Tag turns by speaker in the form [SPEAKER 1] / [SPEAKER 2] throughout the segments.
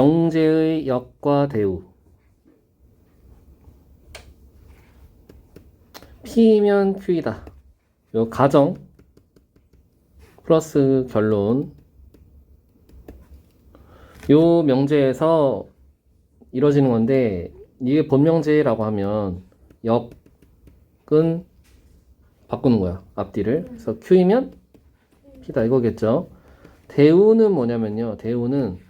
[SPEAKER 1] 명제의 역과 대우. P면 Q이다. 요 가정 플러스 결론. 요 명제에서 이루어지는 건데, 이게 본명제라고 하면 역은 바꾸는 거야, 앞뒤를. 그래서 Q이면 P다 이거겠죠. 대우는 뭐냐면요, 대우는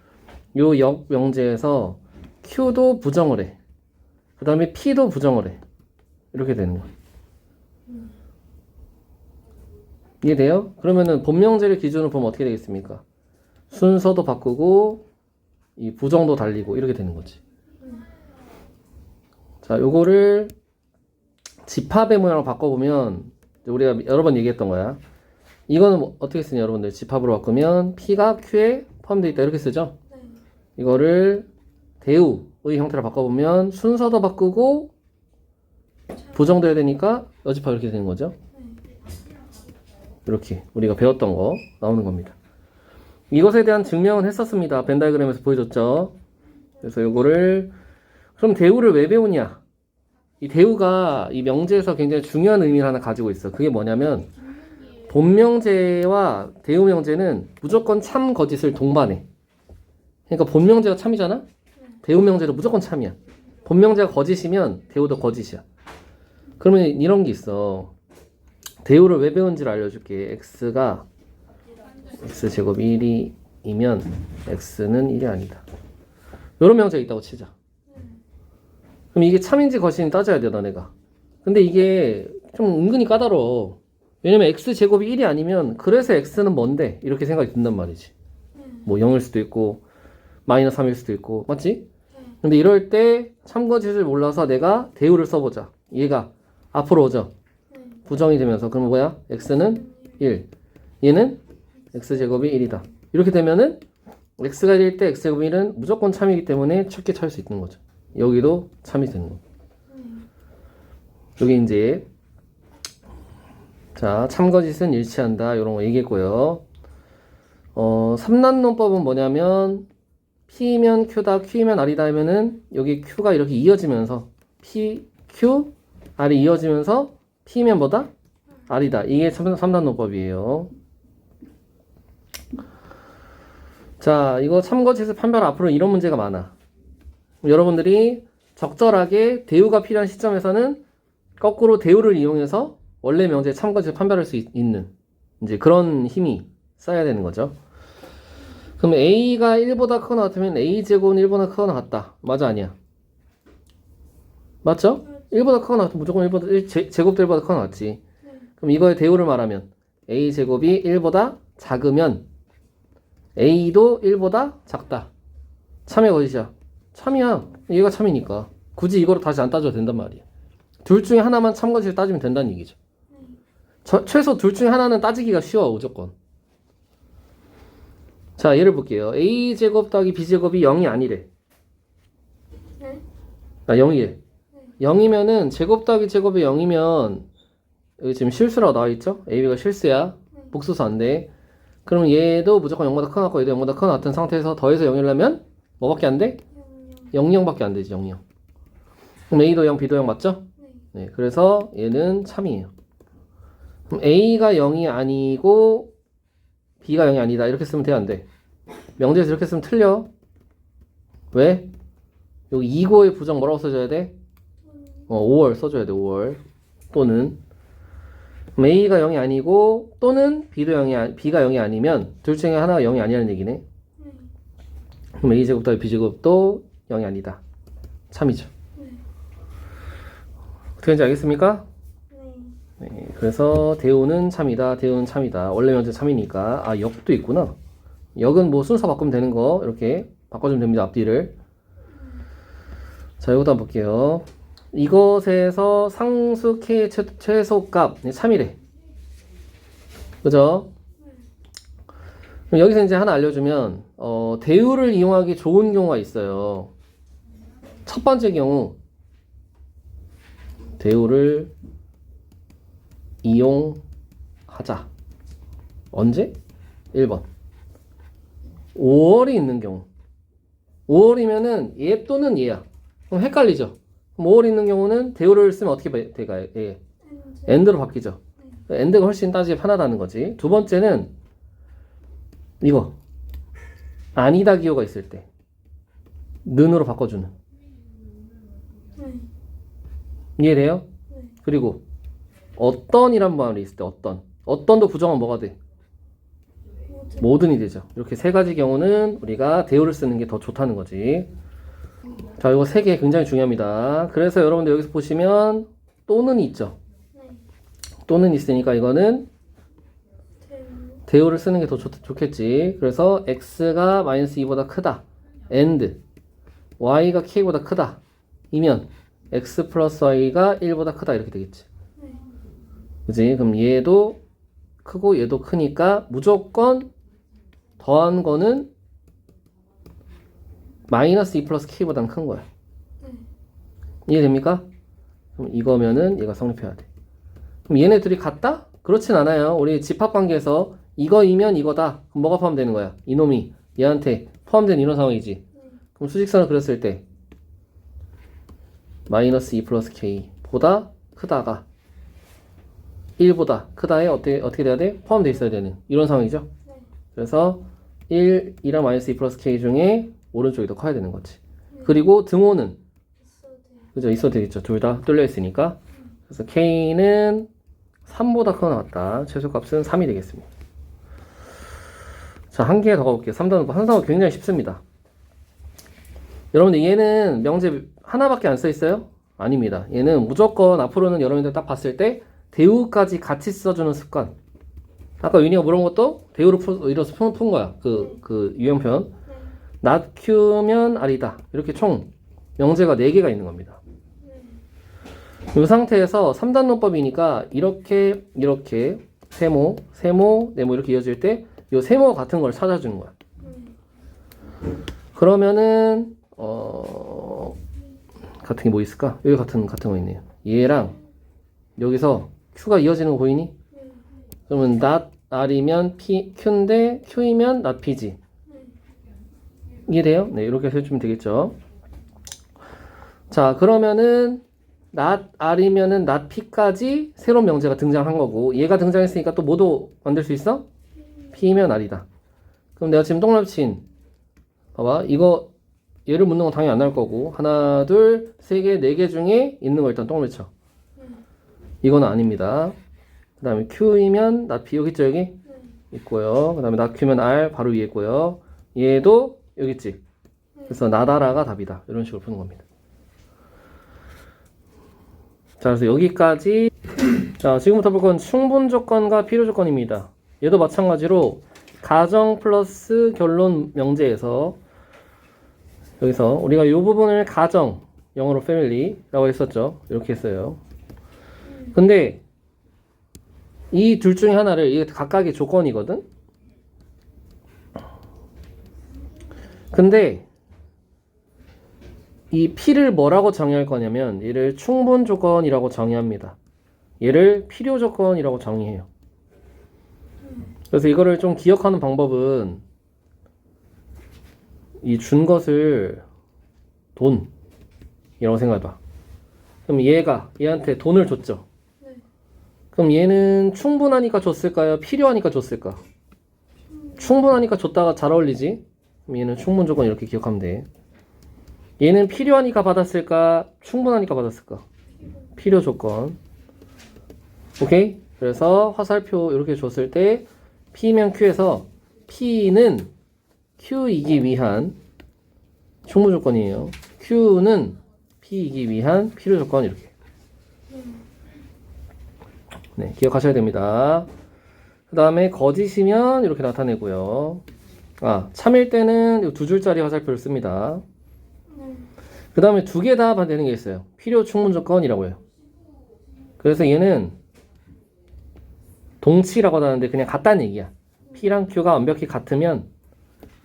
[SPEAKER 1] 요 역 명제에서 Q도 부정을 해. 그 다음에 P도 부정을 해. 이렇게 되는 거야. 이해돼요? 그러면은 본명제를 기준으로 보면 어떻게 되겠습니까? 순서도 바꾸고 이 부정도 달리고 이렇게 되는 거지. 자, 요거를 집합의 모양으로 바꿔보면 우리가 여러 번 얘기했던 거야. 이거는 뭐 어떻게 쓰냐, 여러분들. 집합으로 바꾸면 P가 Q에 포함되어 있다 이렇게 쓰죠? 이거를 대우의 형태로 바꿔보면 순서도 바꾸고 부정돼야 되니까 여집합 이렇게 되는 거죠. 이렇게 우리가 배웠던 거 나오는 겁니다. 이것에 대한 증명은 했었습니다. 벤 다이그램에서 보여줬죠. 그래서 요거를, 그럼 대우를 왜 배우냐? 이 대우가 이 명제에서 굉장히 중요한 의미를 하나 가지고 있어. 그게 뭐냐면 본명제와 대우 명제는 무조건 참 거짓을 동반해. 그러니까 본명제가 참이잖아? 대우 명제도 무조건 참이야. 본명제가 거짓이면 대우도 거짓이야. 그러면 이런 게 있어. 대우를 왜 배운지를 알려줄게. x가 x제곱이 1이면 x는 1이 아니다. 이런 명제가 있다고 치자. 그럼 이게 참인지 거짓인지 따져야 돼, 너네가. 근데 이게 좀 은근히 까다로워. 왜냐면 x제곱이 1이 아니면 그래서 x는 뭔데? 이렇게 생각이 든단 말이지. 뭐 0일 수도 있고 마이너스 3일 수도 있고, 맞지? 근데 이럴 때 참거짓을 몰라서 내가 대우를 써보자. 얘가 앞으로 오죠. 부정이 되면서 그러면 뭐야? x는 1. 얘는 x제곱이 1이다. 이렇게 되면은 x가 1일 때 x제곱이 1은 무조건 참이기 때문에 쉽게 찾을 수 있는 거죠. 여기도 참이 되는 거. 여기 이제 자, 참거짓은 일치한다. 이런 거 얘기했고요. 3난론법은 뭐냐면 P면 Q다, Q면 R이다 하면은 여기 Q가 이렇게 이어지면서 P, Q, R이 이어지면서 P면 뭐다? R이다. 이게 3단론법이에요. 자, 이거 참거짓을 판별할 앞으로 이런 문제가 많아. 여러분들이 적절하게 대우가 필요한 시점에서는 거꾸로 대우를 이용해서 원래 명제의 참거짓을 판별할 수 있는 이제 그런 힘이 쌓여야 되는 거죠. 그럼 A가 1보다 크거나 같으면 A제곱은 1보다 크거나 같다. 맞아, 아니야? 맞죠? 1보다 크거나 같으면 무조건 1보다, 제곱도 1보다 크거나 같지. 그럼 이거의 대우를 말하면 A제곱이 1보다 작으면 A도 1보다 작다. 참의 거짓이야. 참이야. 얘가 참이니까. 굳이 이거를 다시 안 따져도 된단 말이야. 둘 중에 하나만 참거짓을 따지면 된다는 얘기죠. 최소 둘 중에 하나는 따지기가 쉬워, 무조건. 자, 예를 볼게요. A제곱 더하기 B제곱이 0이 아니래. 아, 0이래. 0이면은 제곱 더하기 제곱이 0이면 여기 지금 실수라고 나와있죠? AB가 실수야. 복수수 안 돼. 그럼 얘도 무조건 0보다 크거나 같고 얘도 0보다 크거나 같은 상태에서 더해서 0이려면 뭐밖에 안 돼? 0, 0밖에 안 되지. 0, 0. 그럼 A도 0, B도 0 맞죠? 네. 그래서 얘는 참이에요. 그럼 A가 0이 아니고 B가 0이 아니다. 이렇게 쓰면 돼, 안 돼? 명제에서 이렇게 쓰면 틀려. 왜? 여기 2고의 부정 뭐라고 써줘야 돼? 5월 써줘야 돼. 5월. 또는 그럼 A가 0이 아니고 또는 B가 0이 아니면 둘 중에 하나가 0이 아니라는 얘기네. 그럼 A제곱 더하기 B제곱도 0이 아니다. 참이죠. 어떻게 되는지 알겠습니까? 네. 그래서 대우는 참이다. 대우는 참이다. 원래 명제 참이니까. 아, 역도 있구나. 역은 뭐 순서 바꾸면 되는 거 이렇게 바꿔주면 됩니다. 앞뒤를. 자, 이것도 한번 볼게요. 이것에서 상수 K의 최소값 참이래. 그죠? 그럼 여기서 이제 하나 알려주면 대우를 이용하기 좋은 경우가 있어요. 첫 번째 경우 대우를 이용하자. 언제? 1번 5월이 있는 경우. 5월이면은 얘 또는 얘야. 그럼 헷갈리죠? 그럼 5월 있는 경우는 대우를 쓰면 어떻게 돼가요? 예. end로 바뀌죠. end가 훨씬 따지기 편하다는 거지. 두 번째는 이거 아니다 기호가 있을 때 는으로 바꿔주는. 이해돼요? 그리고 어떤이란 말이 있을 때 어떤도 부정은 뭐가 돼? 모든이 되죠. 이렇게 세 가지 경우는 우리가 대우를 쓰는 게 더 좋다는 거지. 자, 이거 세 개 굉장히 중요합니다. 그래서 여러분들 여기서 보시면 또는 있죠. 또는 있으니까 이거는 대우를 쓰는 게 더 좋겠지. 그래서 x가 마이너스 2보다 크다. and y가 k보다 크다. 이면 x 플러스 y가 1보다 크다. 이렇게 되겠지. 그지? 그럼 얘도 크고 얘도 크니까 무조건 더한 거는 마이너스 2 플러스 k보다는 큰 거야. 이해됩니까? 그럼 이거면은 얘가 성립해야 돼. 그럼 얘네 둘이 같다? 그렇진 않아요. 우리 집합관계에서 이거이면 이거다. 그럼 뭐가 포함되는 거야? 이놈이 얘한테 포함된 이런 상황이지. 그럼 수직선을 그렸을 때 마이너스 2 플러스 k보다 크다가 1보다 크다에 어떻게 돼야 돼? 포함되어 있어야 되는 이런 상황이죠. 그래서 1이랑 마이너스 2 플러스 k 중에 오른쪽이 더 커야 되는 거지. 그리고 등호는 그죠? 있어도 되겠죠. 둘 다 뚫려 있으니까. 그래서 k는 3보다 크거나 같다. 최소값은 3이 되겠습니다. 자, 한 개 더 가볼게요. 3단원. 한 단원 굉장히 쉽습니다. 여러분들 얘는 명제 하나밖에 안 써 있어요? 아닙니다. 얘는 무조건 앞으로는 여러분들 딱 봤을 때 대우까지 같이 써주는 습관. 아까 윤희가 물어본 것도 대우로 이뤄서 푼 거야. 그 유형편. 낮큐면 R이다. 이렇게 총 명제가 4개가 있는 겁니다. 이 상태에서 3단 논법이니까 이렇게 세모, 네모 이렇게 이어질 때 이 세모 같은 걸 찾아주는 거야. 그러면은 같은 게 뭐 있을까? 여기 같은 거 있네요. 얘랑 여기서 Q가 이어지는 거 보이니? 그러면 not R이면 Q인데 Q이면 not P지. 이해돼요? 네, 이렇게 해주면 되겠죠. 자, 그러면은 not R이면은 not P까지 새로운 명제가 등장한 거고 얘가 등장했으니까 또 뭐도 만들 수 있어? P면 R이다. 그럼 내가 지금 동그라미 친 봐봐. 이거 얘를 묻는 건 당연히 안 나올 거고 하나, 둘, 세 개, 네 개 중에 있는 거 일단 동그라미 쳐. 이건 아닙니다. 그 다음에 Q이면 not P 여기 있죠? 여기? 있고요. 그 다음에 not Q면 R 바로 위에 있고요. 얘도 여기 있지? 그래서 나다라가 답이다. 이런 식으로 푸는 겁니다. 자, 그래서 여기까지. 자, 지금부터 볼 건 충분 조건과 필요 조건입니다. 얘도 마찬가지로 가정 플러스 결론 명제에서 여기서 우리가 이 부분을 가정, 영어로 family라고 했었죠. 이렇게 했어요. 근데 이 둘 중에 하나를 이게 각각의 조건이거든. 근데 이 P를 뭐라고 정의할 거냐면 얘를 충분 조건이라고 정의합니다. 얘를 필요 조건이라고 정의해요. 그래서 이거를 좀 기억하는 방법은 이 준 것을 돈이라고 생각해봐. 그럼 얘한테 돈을 줬죠. 그럼 얘는 충분하니까 줬을까요? 필요하니까 줬을까? 충분하니까 줬다가 잘 어울리지? 그럼 얘는 충분 조건 이렇게 기억하면 돼. 얘는 필요하니까 받았을까? 충분하니까 받았을까? 필요 조건. 오케이? 그래서 화살표 이렇게 줬을 때 P면 Q에서 P는 Q이기 위한 충분 조건이에요. Q는 P이기 위한 필요 조건 이렇게. 네, 기억하셔야 됩니다. 그 다음에 거짓이면 이렇게 나타내고요. 참일 때는 두 줄짜리 화살표를 씁니다. 그 다음에 두 개 다 되는 게 있어요. 필요 충분 조건이라고 해요. 그래서 얘는 동치라고 하는데 그냥 같다는 얘기야. P랑 Q가 완벽히 같으면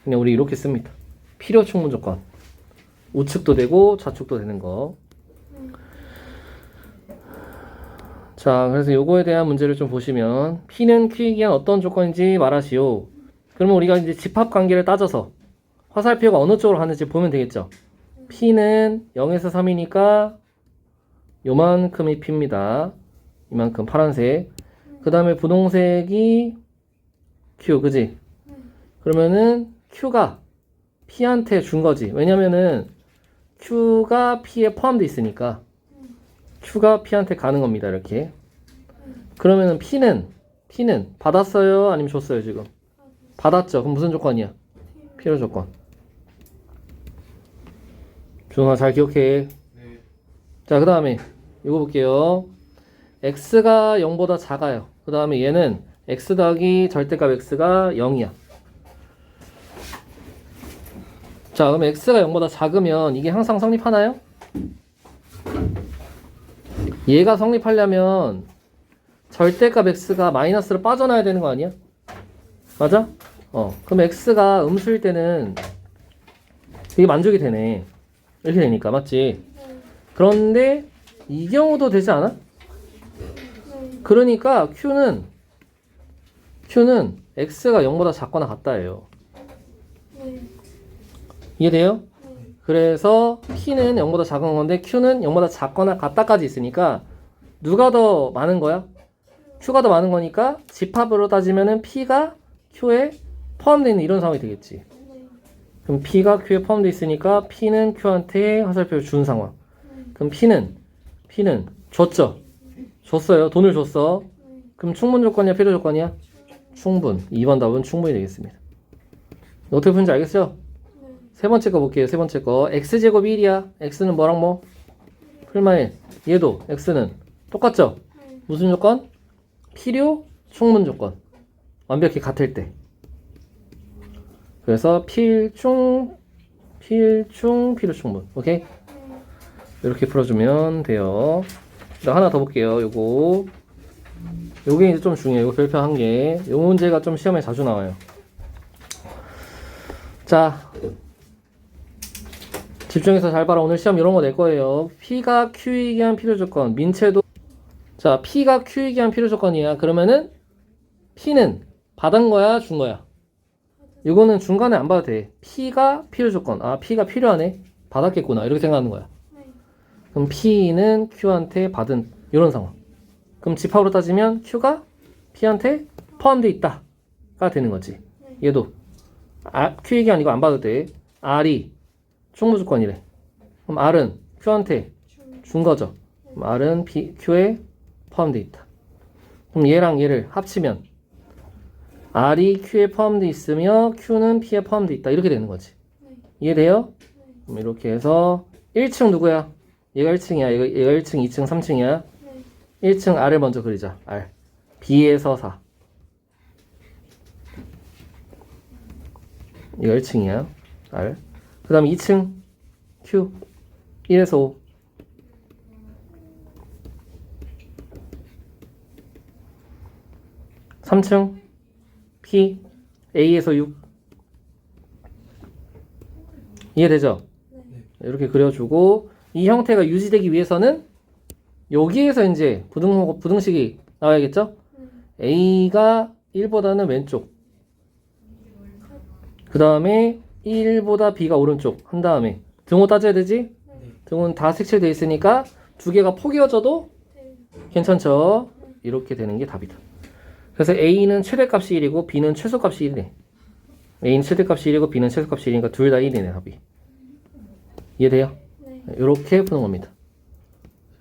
[SPEAKER 1] 그냥 우리 이렇게 씁니다. 필요 충분 조건. 우측도 되고 좌측도 되는 거. 자, 그래서 요거에 대한 문제를 좀 보시면 P는 Q이기 위한 어떤 조건인지 말하시오. 그러면 우리가 이제 집합 관계를 따져서 화살표가 어느 쪽으로 가는지 보면 되겠죠. P는 0에서 3이니까 요만큼이 P입니다. 이만큼 파란색. 그 다음에 분홍색이 Q, 그지? 그러면은 Q가 P한테 준 거지. 왜냐면은 Q가 P에 포함되어 있으니까 Q가 P한테 가는 겁니다. 이렇게. 그러면은 P는 받았어요? 아니면 줬어요, 지금? 받았죠. 그럼 무슨 조건이야? 필요 조건. 준아 잘 기억해.
[SPEAKER 2] 네.
[SPEAKER 1] 자, 그 다음에 이거 볼게요. x가 0보다 작아요. 그 다음에 얘는 x 더하기 절대값 x가 0이야. 자, 그럼 x가 0보다 작으면 이게 항상 성립하나요? 얘가 성립하려면 절대값 x가 마이너스로 빠져나야 되는 거 아니야? 맞아? 그럼 x가 음수일 때는 이게 만족이 되네. 이렇게 되니까, 맞지? 그런데 이 경우도 되지 않아? 그러니까 q는 x가 0보다 작거나 같다예요. 이해돼요? 그래서 p는 0보다 작은 건데 q는 0보다 작거나 같다까지 있으니까 누가 더 많은 거야? q가 더 많은 거니까 집합으로 따지면은 p가 q에 포함되어 있는 이런 상황이 되겠지. 그럼 p가 q에 포함되어 있으니까 p는 q한테 화살표를 준 상황. 그럼 p는 줬죠? 줬어요. 돈을 줬어. 그럼 충분 조건이야? 필요 조건이야? 충분. 2번 답은 충분이 되겠습니다. 어떻게 푸는지 알겠어요? 세 번째 거 볼게요. 세 번째 거. x제곱이 1이야. x는 뭐랑 뭐? 풀마 1. 얘도 x는 똑같죠? 무슨 조건? 필요, 충분 조건. 완벽히 같을 때. 그래서 필충, 필요, 충분. 오케이? 이렇게 풀어주면 돼요. 하나 더 볼게요. 요게 이제 좀 중요해요. 요거 별표 한 개. 요 문제가 좀 시험에 자주 나와요. 자, 집중해서 잘 봐라. 오늘 시험 이런 거 낼 거예요. P가 Q이기 한 필요 조건. 민채도. 자, P가 Q이기 한 필요 조건이야. 그러면은 P는 받은 거야, 준 거야? 이거는 중간에 안 봐도 돼. P가 필요 조건. 아, P가 필요하네. 받았겠구나. 이렇게 생각하는 거야. 그럼 P는 Q한테 받은 이런 상황. 그럼 집합으로 따지면 Q가 P한테 포함되어 있다가 되는 거지. 얘도 Q 얘기 아니고 안 봐도 돼. R이 충분조건이래. 그럼 R은 Q한테 준 거죠. 그럼 R은 Q에 포함되어 있다. 그럼 얘랑 얘를 합치면 R이 Q에 포함되어 있으며 Q는 P에 포함되어 있다. 이렇게 되는 거지. 이해돼요? 그럼 이렇게 해서 1층 누구야? 얘가 1층이야. 얘가 1층, 2층, 3층이야. 1층 R을 먼저 그리자. R. B에서 4. 얘가 1층이야. R. 그 다음 2층 Q. 1에서 5. 3층 P. A에서 6. 이해되죠? 이렇게 그려주고 이 형태가 유지되기 위해서는 여기에서 이제 부등식이 나와야겠죠? A가 1보다는 왼쪽. 그 다음에 1보다 B가 오른쪽 한 다음에 등호 따져야 되지? 등호는 다 색칠되어 있으니까 두 개가 포개어져도 괜찮죠? 이렇게 되는 게 답이다. 그래서 A는 최대값이 1이고 B는 최소값이 1이네. A는 최대값이 1이고 B는 최소값이 1이니까 둘 다 1이네 답이. 이해돼요? 이렇게 푸는 겁니다.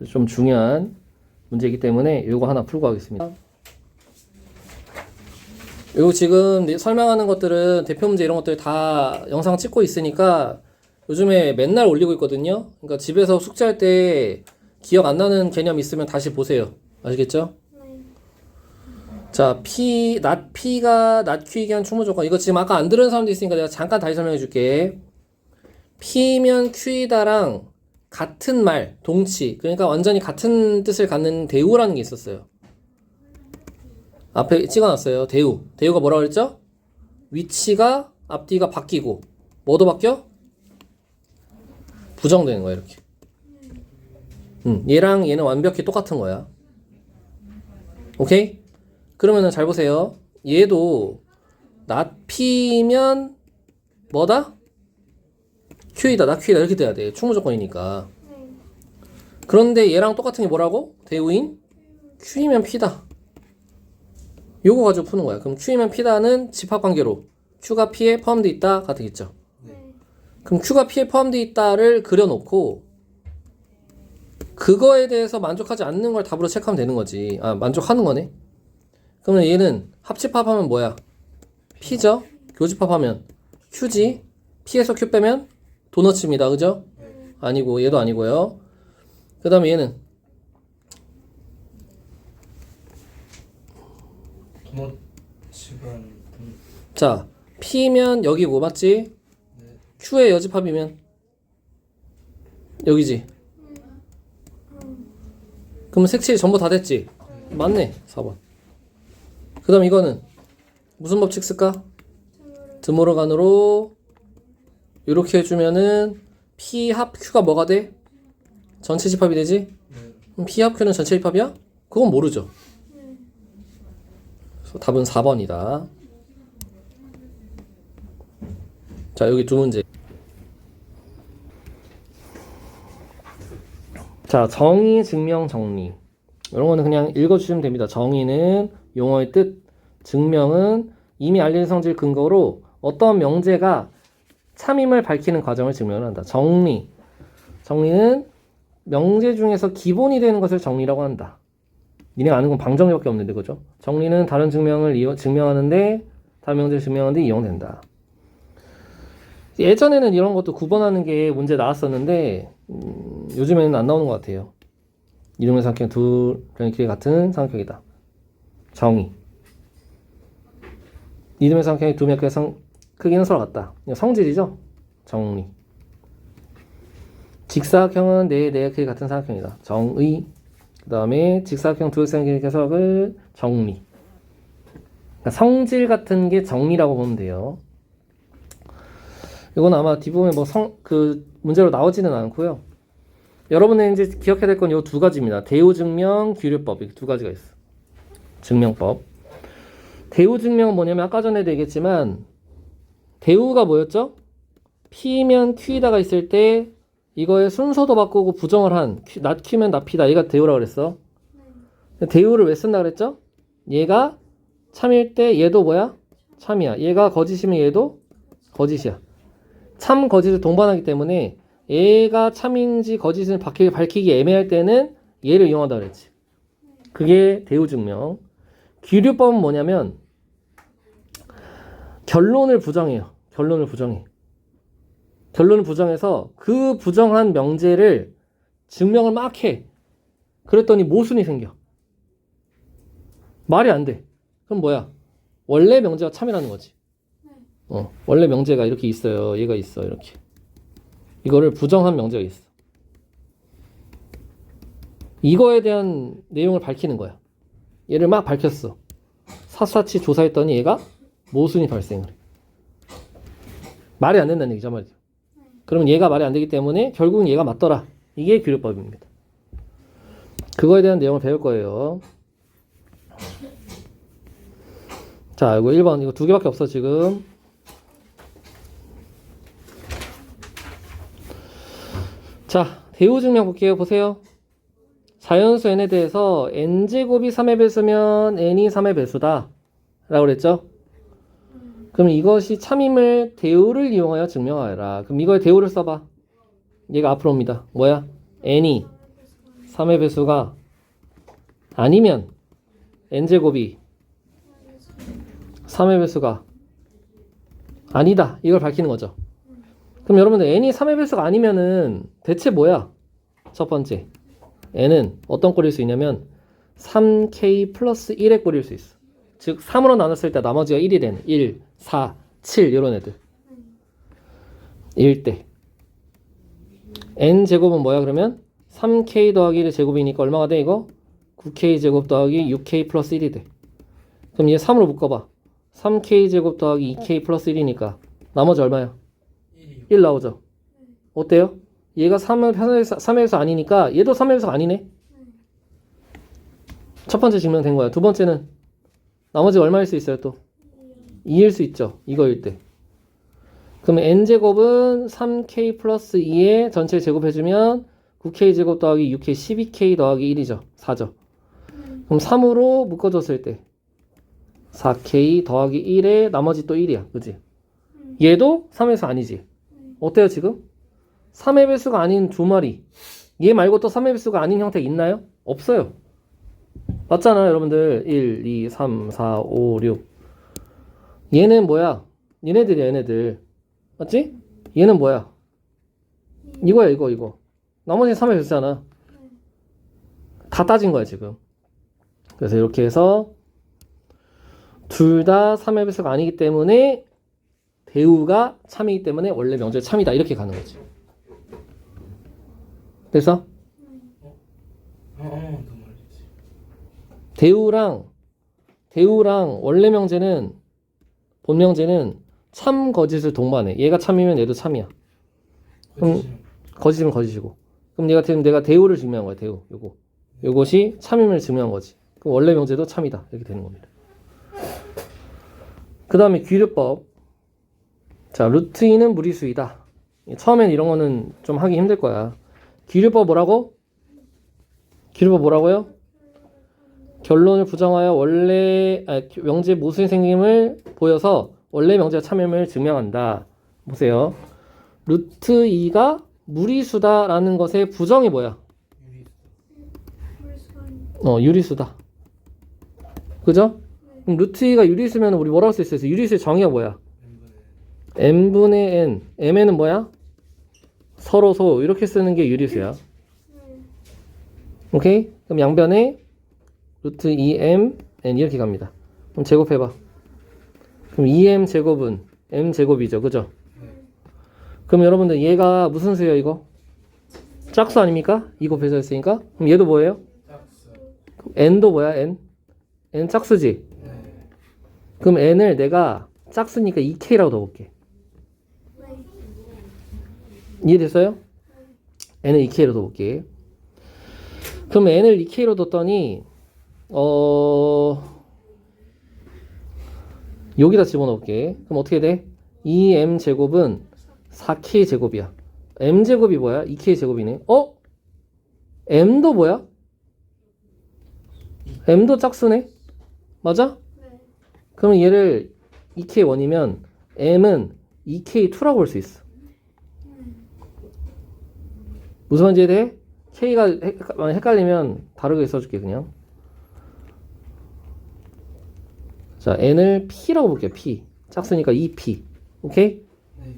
[SPEAKER 1] 좀 중요한 문제이기 때문에 이거 하나 풀고 가겠습니다. 요 지금 설명하는 것들은 대표 문제 이런 것들 다 영상 찍고 있으니까 요즘에 맨날 올리고 있거든요. 그러니까 집에서 숙제할 때 기억 안 나는 개념 있으면 다시 보세요. 아시겠죠? 자, P가 Q이기 한 충분 조건. 이거 지금 아까 안 들은 사람도 있으니까 내가 잠깐 다시 설명해 줄게. P면 Q이다랑 같은 말, 동치. 그러니까 완전히 같은 뜻을 갖는 대우라는 게 있었어요. 앞에 찍어놨어요. 대우. 대우가 뭐라고 그랬죠? 위치가 앞뒤가 바뀌고 뭐도 바뀌어? 부정되는 거야 이렇게. 얘랑 얘는 완벽히 똑같은 거야. 오케이? 그러면은 잘 보세요. 얘도 P면 뭐다? Q이다, 나 Q이다 이렇게 돼야 돼. 충무조건이니까.
[SPEAKER 2] 네.
[SPEAKER 1] 그런데 얘랑 똑같은 게 뭐라고? 대우인 Q이면 P다. 요거 가지고 푸는 거야. 그럼 Q이면 P다는 집합관계로 Q가 P에 포함되어 있다 같겠죠.
[SPEAKER 2] 네.
[SPEAKER 1] 그럼 Q가 P에 포함되어 있다를 그려놓고 그거에 대해서 만족하지 않는 걸 답으로 체크하면 되는 거지. 아, 만족하는 거네. 그러면 얘는 합집합하면 뭐야? P죠? 교집합하면 Q지. P에서 Q 빼면 도너츠입니다. 그죠? 아니고 얘도 아니고요. 그 다음에 얘는
[SPEAKER 3] 도넛집은
[SPEAKER 1] 자 P면 여기고 맞지?
[SPEAKER 3] 네.
[SPEAKER 1] Q의 여집합이면 여기지. 그러면 색칠이 전부 다 됐지? 맞네. 4번. 그 다음 이거는 무슨 법칙 쓸까? 드모르간으로 이렇게 해주면은 P 합 Q가 뭐가 돼? 전체 집합이 되지? 그럼 P 합 Q는 전체 집합이야? 그건 모르죠. 그래서 답은 4번이다. 자, 여기 두 문제. 자, 정의, 증명, 정리. 이런 거는 그냥 읽어주시면 됩니다. 정의는 용어의 뜻, 증명은 이미 알려진 성질 근거로 어떤 명제가 참임을 밝히는 과정을 증명을 한다. 정리. 정리는 명제 중에서 기본이 되는 것을 정리라고 한다. 니네가 아는 건 방정리밖에 없는데, 그죠? 정리는 다른 증명을 증명하는데, 다른 명제를 증명하는데 이용된다. 예전에는 이런 것도 구분하는 게 문제 나왔었는데, 요즘에는 안 나오는 것 같아요. 이동의 삼각형 두 변의 같은 삼각형이다. 정의. 이동의 삼각형의 두 면의 크기는 서로 같다. 성질이죠? 정리. 직사각형은 네 크기 같은 삼각형이다. 정의. 그 다음에 직사각형 두 쌍의 계석을 정리. 그러니까 성질 같은 게 정리라고 보면 돼요. 이건 아마 뒷부분에 문제로 나오지는 않고요. 여러분이 이제 기억해야 될 건 이 두 가지입니다. 대우 증명, 규류법. 이렇게 두 가지가 있어. 증명법. 대우 증명은 뭐냐면 아까 전에도 얘기했지만 대우가 뭐였죠? P면 Q에다가 있을 때 이거의 순서도 바꾸고 부정을 한 not Q면 not P다. 얘가 대우라고 그랬어. 대우를 왜 쓴다 그랬죠? 얘가 참일 때 얘도 뭐야? 참이야. 얘가 거짓이면 얘도 거짓이야. 참 거짓을 동반하기 때문에 얘가 참인지 거짓을 밝히기 애매할 때는 얘를 이용한다 그랬지. 그게 대우 증명. 규류법은 뭐냐면 결론을 부정해요. 결론을 부정해. 결론을 부정해서 그 부정한 명제를 증명을 막 해. 그랬더니 모순이 생겨. 말이 안 돼. 그럼 뭐야? 원래 명제가 참이라는 거지. 원래 명제가 이렇게 있어요. 얘가 있어. 이렇게. 이거를 부정한 명제가 있어. 이거에 대한 내용을 밝히는 거야. 얘를 막 밝혔어. 샅샅이 조사했더니 얘가 모순이 발생을 해. 말이 안 된다는 얘기죠, 말이죠. 그러면 얘가 말이 안 되기 때문에 결국은 얘가 맞더라. 이게 규류법입니다. 그거에 대한 내용을 배울 거예요. 자, 이거 1번. 이거 두 개밖에 없어, 지금. 자, 대우 증명 볼게요. 보세요. 자연수 n에 대해서 n제곱이 3의 배수면 n이 3의 배수다 라고 그랬죠? 그럼 이것이 참임을 대우를 이용하여 증명하여라. 그럼 이거에 대우를 써봐. 얘가 앞으로 옵니다. 뭐야? n이 3의 배수가 아니면 n제곱이 3의 배수가 아니다. 이걸 밝히는 거죠. 그럼 여러분들 n이 3의 배수가 아니면은 대체 뭐야? 첫 번째. n은 어떤 꼴일 수 있냐면 3k 플러스 1의 꼴일 수 있어. 즉 3으로 나눴을 때 나머지가 1이 되는 1, 4, 7 이런 애들. 1대 n제곱은 뭐야 그러면? 3k 더하기 1의 제곱이니까 얼마가 돼 이거? 9k 제곱 더하기 6k 플러스 1이 돼. 그럼 얘 3으로 묶어봐. 3k 제곱 더하기 2k 플러스 1이니까 나머지 얼마야? 1 나오죠. 어때요? 얘가 3에서 아니니까 얘도 3에서 아니네. 첫 번째 증명된 거야. 두 번째는 나머지 얼마일 수 있어요 또? 2일 수 있죠. 이거일 때. 그럼 n제곱은 3k 플러스 2에 전체 제곱해주면 9k 제곱 더하기 6k 12k 더하기 1이죠. 4죠. 그럼 3으로 묶어줬을 때 4k 더하기 1에 나머지 또 1이야. 그지? 얘도 3의 수 아니지? 어때요 지금? 3의 배수가 아닌 두 마리. 얘 말고 또 3의 배수가 아닌 형태 있나요? 없어요. 맞잖아요 여러분들. 1, 2, 3, 4, 5, 6. 얘는 뭐야? 얘네들이야 얘네들. 맞지? 얘는 뭐야? 이거야 이거. 나머지 3의 배수잖아. 다 따진 거야 지금. 그래서 이렇게 해서 둘 다 3의 배수가 아니기 때문에 대우가 참이기 때문에 원래 명절 참이다 이렇게 가는 거지. 됐어? 대우랑 원래 명제는 본 명제는 참 거짓을 동반해. 얘가 참이면 얘도 참이야. 그럼 거짓이면 거짓이고. 그럼 내가 대우를 증명한 거야. 대우. 요것이 참임을 증명한 거지. 그럼 원래 명제도 참이다. 이렇게 되는 겁니다. 그 다음에 귀류법. 자, 루트 2는 무리수이다. 처음엔 이런 거는 좀 하기 힘들 거야. 귀류법 뭐라고? 귀류법 뭐라고요? 결론을 부정하여 명제 모순이 생김을 보여서 원래 명제가 참임을 증명한다. 보세요. 루트 2가 무리수다라는 것의 부정이 뭐야? 유리수다. 그죠? 그럼 루트 2가 유리수면 우리 뭐라고 쓸 수 있어? 유리수의 정의가 뭐야? n분의 n. mn은 뭐야? 서로소. 이렇게 쓰는 게 유리수야. 오케이? 그럼 양변에 루트 2m n 이렇게 갑니다. 그럼 제곱해봐. 그럼 2m 제곱은 m 제곱이죠. 그죠? 그럼 여러분들 얘가 무슨 수예요 이거? 짝수 아닙니까? 이거 배제했으니까. 그럼 얘도 뭐예요? n도 뭐야? n 짝수지? 그럼 n을 내가 짝수니까 2k라고 넣어볼게. 이해됐어요? n을 2k로 넣어볼게. 그럼 n을 2k로 뒀더니 여기다 집어넣을게. 그럼 어떻게 돼? 2m 제곱은 4k 제곱이야. m 제곱이 뭐야? 2k 제곱이네. m도 뭐야? m도 짝수네? 맞아? 그러면 얘를 2k1이면 m은 2k2라고 볼 수 있어. 무슨 말인지 이해돼? k가 헷갈리면 다르게 써줄게 그냥. 자, n을 p라고 볼게요. p. 짝수니까 2p. 오케이?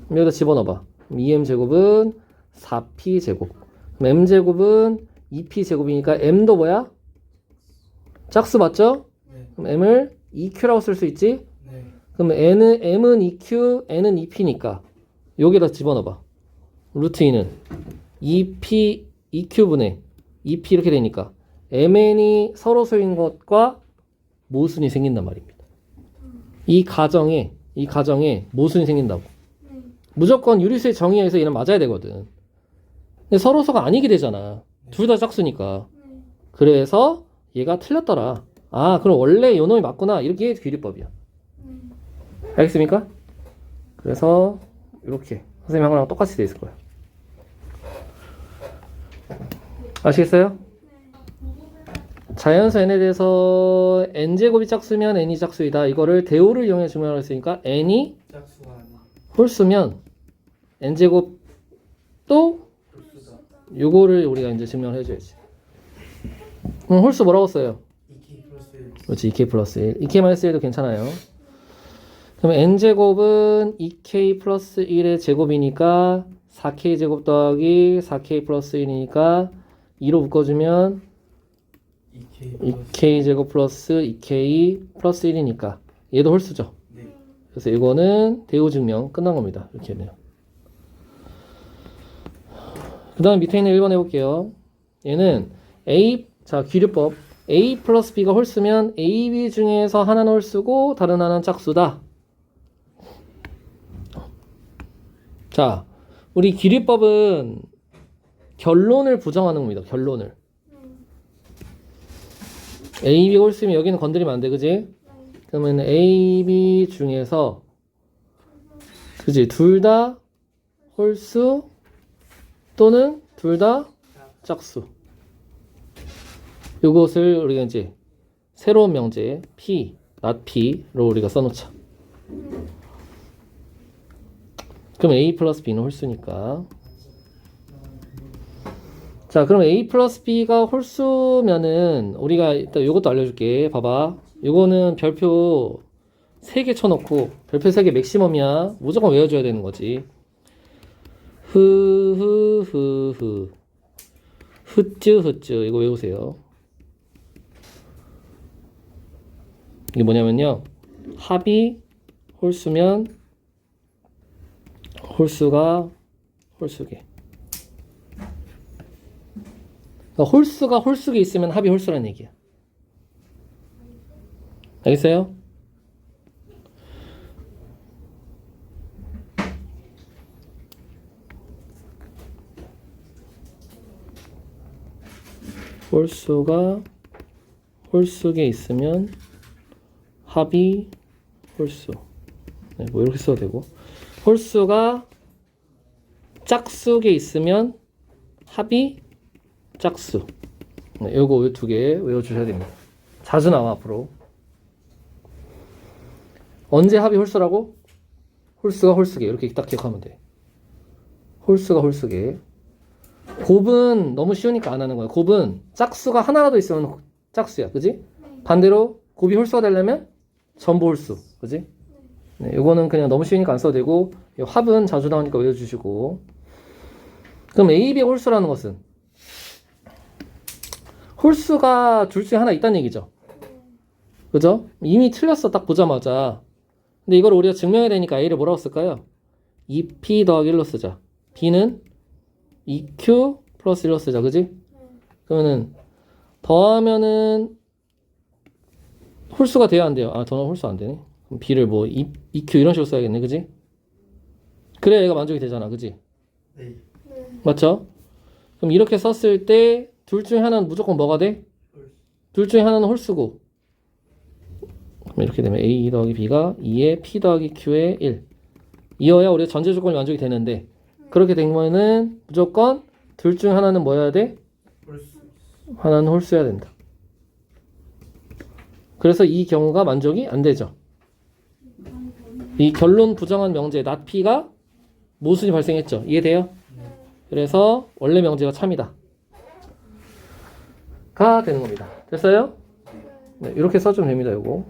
[SPEAKER 1] 그럼 여기다 집어넣어봐. 2m 제곱은 4p 제곱. 그럼 m 제곱은 2p 제곱이니까 m도 뭐야? 짝수 맞죠? 그럼 m을 2q라고 쓸 수 있지? 그럼 m은 2q, n은 2p니까 여기다 집어넣어봐. 루트 2는 2p, 2q분의 2p 이렇게 되니까 mn이 서로소인 것과 모순이 생긴단 말입니다. 이 가정에 모순이 생긴다고. 무조건 유리수의 정의에 의해서 얘는 맞아야 되거든. 근데 서로소가 아니게 되잖아. 둘 다 짝수니까. 그래서 얘가 틀렸더라. 아, 그럼 원래 요놈이 맞구나. 이렇게 귀리법이야. 알겠습니까? 그래서 이렇게 선생님 한 거랑 똑같이 돼 있을 거야. 아시겠어요? 자연수 n에 대해서 n제곱이 짝수면 n이 짝수이다. 이거를 대우를 이용해 증명을 했으니까 n이 홀수면 n제곱도 요거를 우리가 이제 증명을 해줘야지. 그럼 홀수 뭐라고 써요?
[SPEAKER 2] 2k 플러스 1.
[SPEAKER 1] 그렇지. 2k 플러스 1. 2k 마이너스 1도 괜찮아요. 그러면 n제곱은 2k 플러스 1의 제곱이니까 4k 제곱 더하기 4k 플러스 1이니까 2로 묶어주면 2k 제곱 플러스 2k 플러스 1이니까 얘도 홀수죠.
[SPEAKER 2] 네.
[SPEAKER 1] 그래서 이거는 대우 증명 끝난 겁니다. 이렇게 되네요. 그 다음 밑에 있는 1번 해볼게요. 얘는 자, 귀류법. A 플러스 B가 홀수면 A, B 중에서 하나는 홀수고 다른 하나는 짝수다. 자, 우리 귀류법은 결론을 부정하는 겁니다. 결론을. A, B가 홀수면 여기는 건드리면 안 돼. 그지? 그러면 A, B 중에서 그지? 둘 다 홀수 또는 둘 다 짝수. 이것을 우리가 이제 새로운 명제 P, not P로 우리가 써놓자. 그럼 A 플러스 B는 홀수니까. 자, 그럼 A 플러스 B가 홀수면은 우리가 일단 이것도 알려줄게. 봐봐. 이거는 별표 3개 쳐놓고 별표 3개 맥시멈이야. 무조건 외워줘야 되는 거지. 흐흐흐흐 흐쯔흐쯔 이거 외우세요. 이게 뭐냐면요. 합이 홀수면 홀수가 홀수계. 그러니까 홀수가 홀수계 있으면 합이 홀수란 얘기야. 알겠어요? 홀수가 홀수계 있으면 합이 홀수. 네, 뭐 이렇게 써도 되고. 홀수가 짝수계 있으면 합이 짝수. 네, 요거 두 개 외워주셔야 됩니다. 자주 나와 앞으로. 언제 합이 홀수라고? 홀수가 홀수계. 이렇게 딱 기억하면 돼. 홀수가 홀수계. 곱은 너무 쉬우니까 안 하는 거야. 곱은 짝수가 하나라도 있으면 짝수야. 그지? 반대로 곱이 홀수가 되려면 전부 홀수. 그지? 네, 요거는 그냥 너무 쉬우니까 안 써도 되고, 요 합은 자주 나오니까 외워주시고. 그럼 A, B의 홀수라는 것은 홀수가 둘 중에 하나 있다는 얘기죠. 그죠? 이미 틀렸어. 딱 보자마자. 근데 이걸 우리가 증명해야 되니까 A를 뭐라고 쓸까요? 2P 더하기 1로 쓰자. B는 2Q 플러스 1로 쓰자. 그지? 그러면은 더하면은 홀수가 돼야 안 돼요. 아, 더는 홀수 안 되네. 그럼 B를 뭐 2Q 이런 식으로 써야겠네. 그지? 그래야 얘가 만족이 되잖아. 그지?
[SPEAKER 2] 네.
[SPEAKER 1] 맞죠? 그럼 이렇게 썼을 때 둘 중에 하나는 무조건 뭐가 돼? 둘 중에 하나는 홀수고. 그럼 이렇게 되면 A 더하기 B가 2에 P 더하기 Q에 1. 이어야 우리가 전제 조건이 만족이 되는데, 그렇게 된 거는 무조건 둘 중에 하나는 뭐여야 돼?
[SPEAKER 2] 홀수.
[SPEAKER 1] 하나는 홀수여야 된다. 그래서 이 경우가 만족이 안 되죠. 이 결론 부정한 명제 not P가 모순이 발생했죠. 이해돼요? 그래서 원래 명제가 참이다 가 되는 겁니다. 됐어요? 네, 이렇게 써주면 됩니다. 요거